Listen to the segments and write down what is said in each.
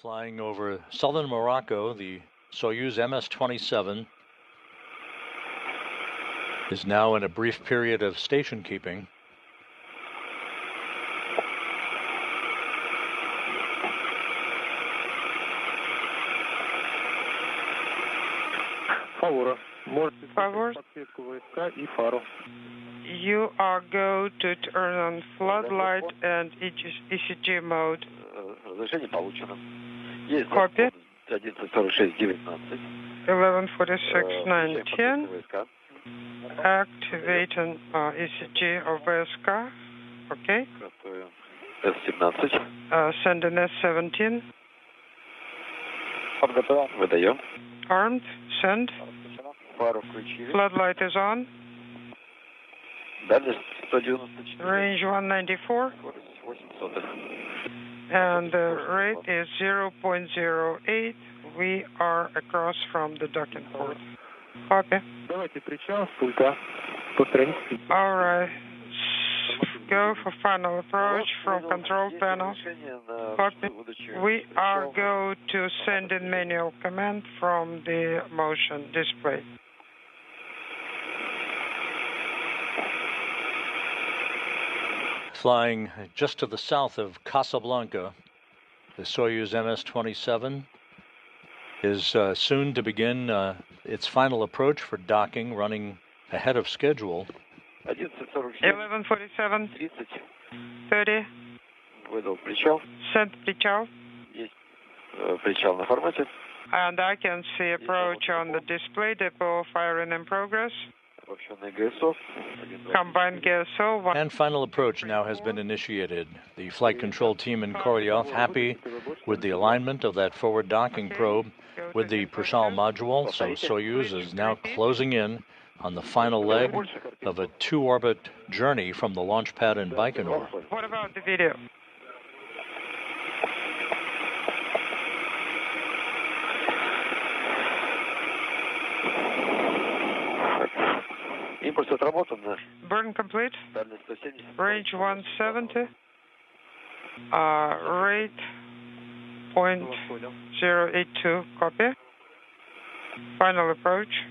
Flying over southern Morocco, the Soyuz MS-27 is now in a brief period of station keeping. Favor. You are go to turn on floodlight and ECG mode. Copy. 11:46:19. Activating ECG of VSK. Okay. Sending S-17. Armed. Send. Floodlight is on. Range 194. And the rate is 0.08. We are across from the docking port. Copy. All right. Go for final approach from control panel. Copy. We are go to send in manual command from the motion display. Flying just to the south of Casablanca, the Soyuz MS-27 is soon to begin its final approach for docking, running ahead of schedule. 11:47. 30. Send Prichal. And I can see approach on the display. Depot firing in progress. Combined GSO. And final approach now has been initiated. The flight control team in Korolyov happy with the alignment of that forward docking probe with the Prichal module, so Soyuz is now closing in on the final leg of a 2-orbit journey from the launch pad in Baikonur. What about the video? Burn complete. Range 170. Rate 0.082. Copy. Final approach.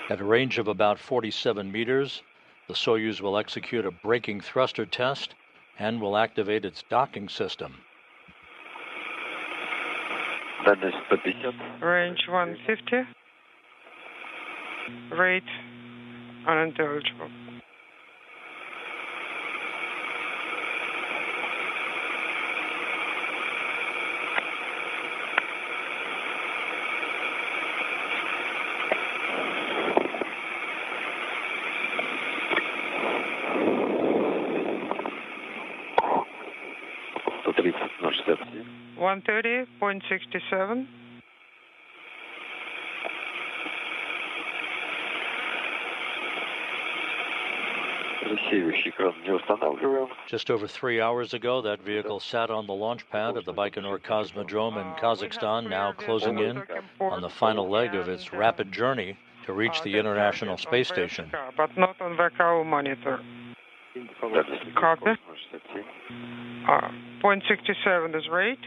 At a range of about 47 meters, the Soyuz will execute a braking thruster test and will activate its docking system. Range 150. Rate unintelligible. .67. Just over 3 hours ago, that vehicle sat on the launch pad at the Baikonur Cosmodrome in Kazakhstan, now closing in on the final leg of its rapid journey to reach the International Space Station. But not on VKO monitor. Copy. .67 is rate.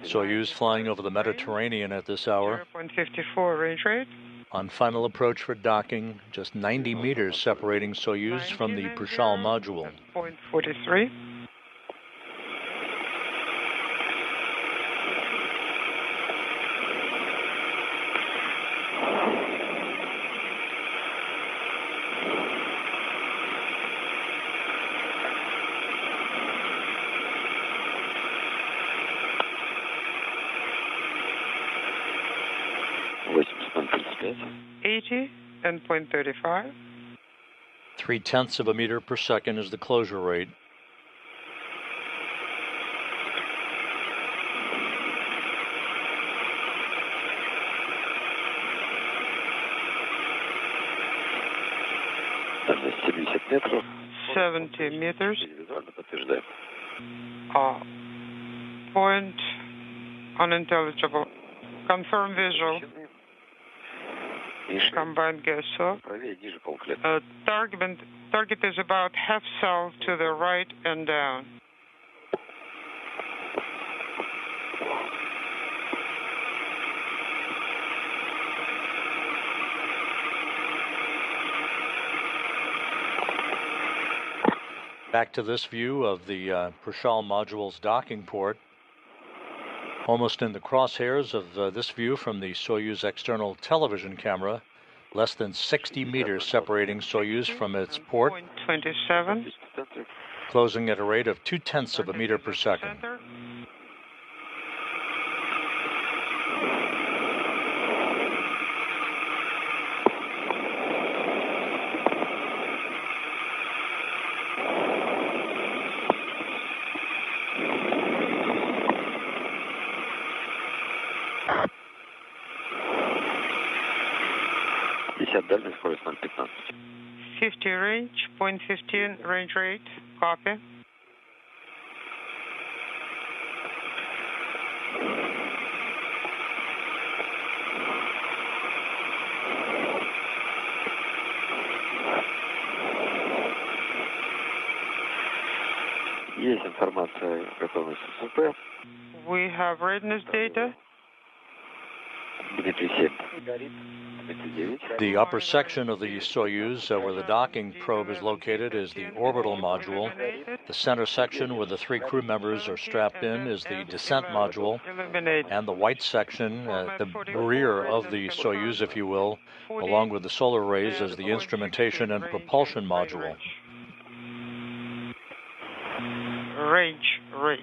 Soyuz flying over the Mediterranean at this hour. 0.54 range rate. On final approach for docking, just 90 meters separating Soyuz from the Prichal module. 0.43. And 0.35. 0.3 of a meter per second is the closure rate. 70 meters. Point unintelligible. Confirm visual. Combined gas source. Target is about half cell to the right and down. Back to this view of the Prichal module's docking port. Almost in the crosshairs of this view from the Soyuz external television camera, less than 60 meters separating Soyuz from its port, 27. Closing at a rate of 0.2 of a meter per second. Дальность скорость 0,15. 50 range, 0.15 range rate, copy. Есть информация о готовности СП. We have readiness data. Дмитрий 7. The upper section of the Soyuz, where the docking probe is located, is the orbital module. The center section, where the 3 crew members are strapped in, is the descent module. And the white section, the rear of the Soyuz, if you will, along with the solar arrays, is the instrumentation and propulsion module. Range rate.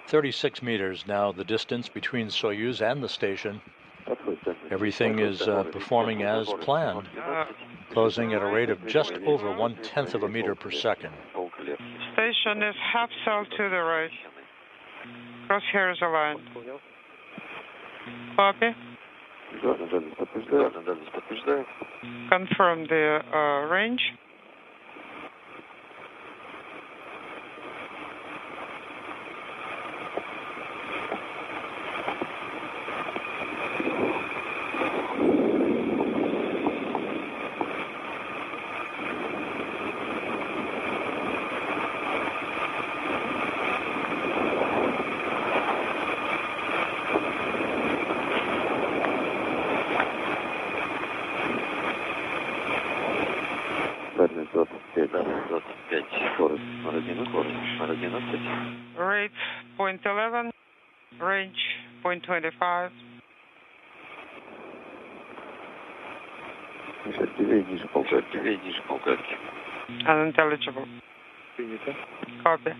"36 meters now, the distance between Soyuz and the station. Everything is performing as planned, closing at a rate of just over 1/10 of a meter per second. Station is half cell to the right. Crosshairs aligned. Copy. Confirm the range. Rate 0.11, range 0.25. Unintelligible. Copy.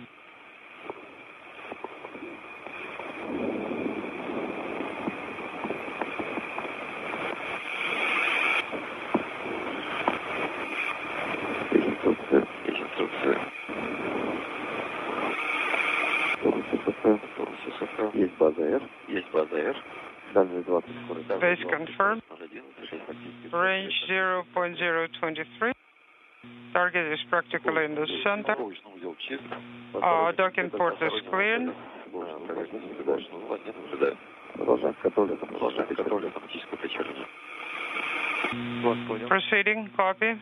Base confirmed. Range 0.023. Target is practically in the center. Docking port is clean. Proceeding, copy.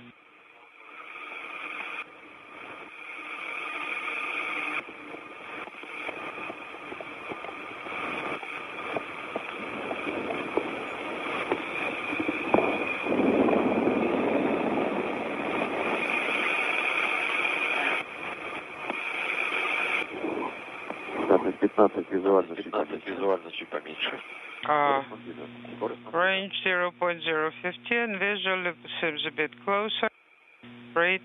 Range 0.015, visually seems a bit closer. Rate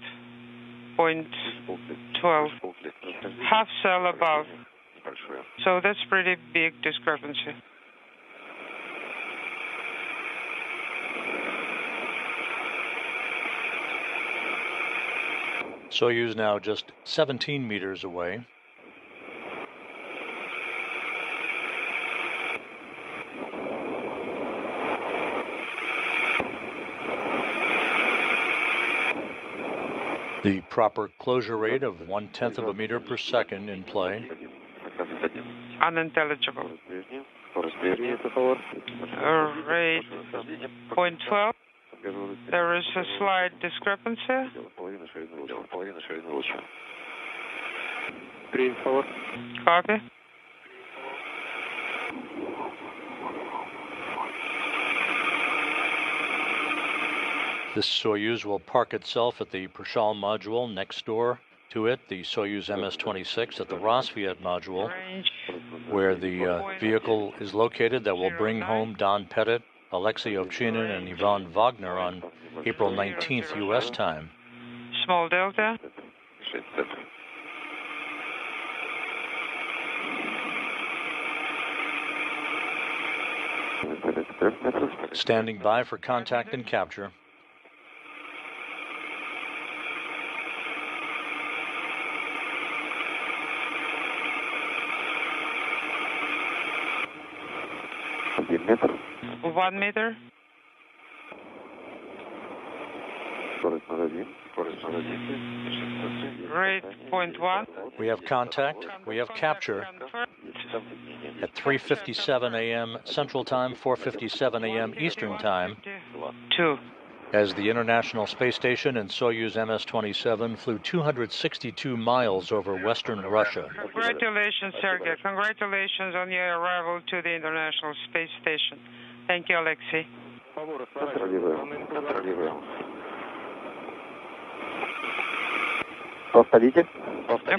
0.12. Half cell above. So that's pretty big discrepancy. Soyuz now just 17 meters away. The proper closure rate of 1/10 of a meter per second in play. Unintelligible. Rate 0.12. There is a slight discrepancy. Copy. This Soyuz will park itself at the Prichal module next door to it, the Soyuz MS-26 at the Rosviet module, where the vehicle is located that will bring home Don Pettit, Alexey Ovchinin, and Ivan Vagner on April 19th U.S. time. Small delta. Standing by for contact and capture. Meter. 1 meter. Rate 0.1. We have contact. We have capture at 3:57 a.m. Central Time, 4:57 a.m. Eastern Time. 2. As the International Space Station and Soyuz MS-27 flew 262 miles over western Russia. Congratulations, Sergey. Congratulations on your arrival to the International Space Station. Thank you, Alexei.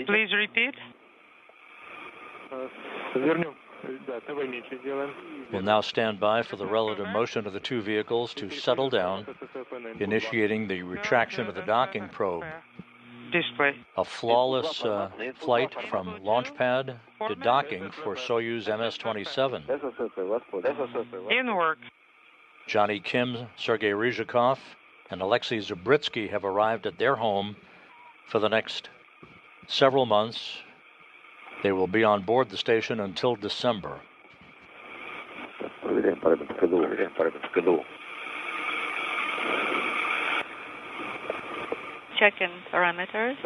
Please repeat. We'll now stand by for the relative motion of the two vehicles to settle down, initiating the retraction of the docking probe. Display. A flawless flight from launch pad to docking for Soyuz MS-27. In work. Jonny Kim, Sergey Ryzhikov, and Alexei Zubritsky have arrived at their home for the next several months. They will be on board the station until December. Check-in parameters.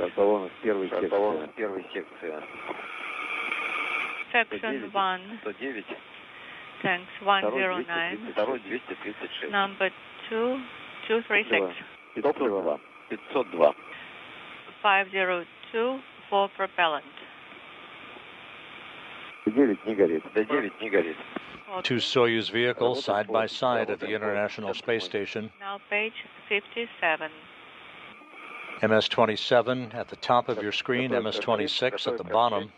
Section 1. Thanks 109. Number 2, 236. 502 for propellant. Two Soyuz vehicles side by side at the International Space Station. Now page 57. MS-27 at the top of your screen, MS-26 at the bottom.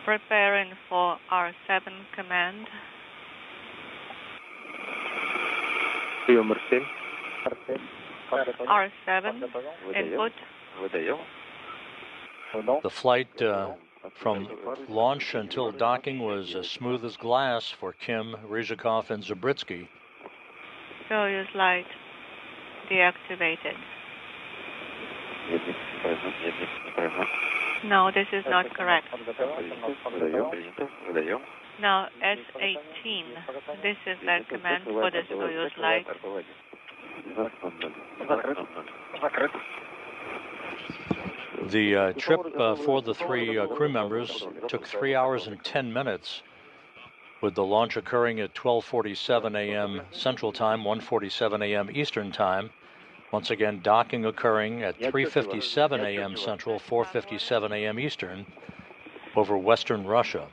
Preparing for R7 command. R7 input. The flight from launch until docking was as smooth as glass for Kim, Ryzhikov, and Zubritsky. Soyuz light deactivated. No, this is not correct. Now S18. This is the command for the Soyuz light. The trip for the three crew members took 3 hours and 10 minutes, with the launch occurring at 12:47 a.m. Central Time, 1:47 a.m. Eastern Time. Once again, docking occurring at 3:57 a.m. Central, 4:57 a.m. Eastern over western Russia.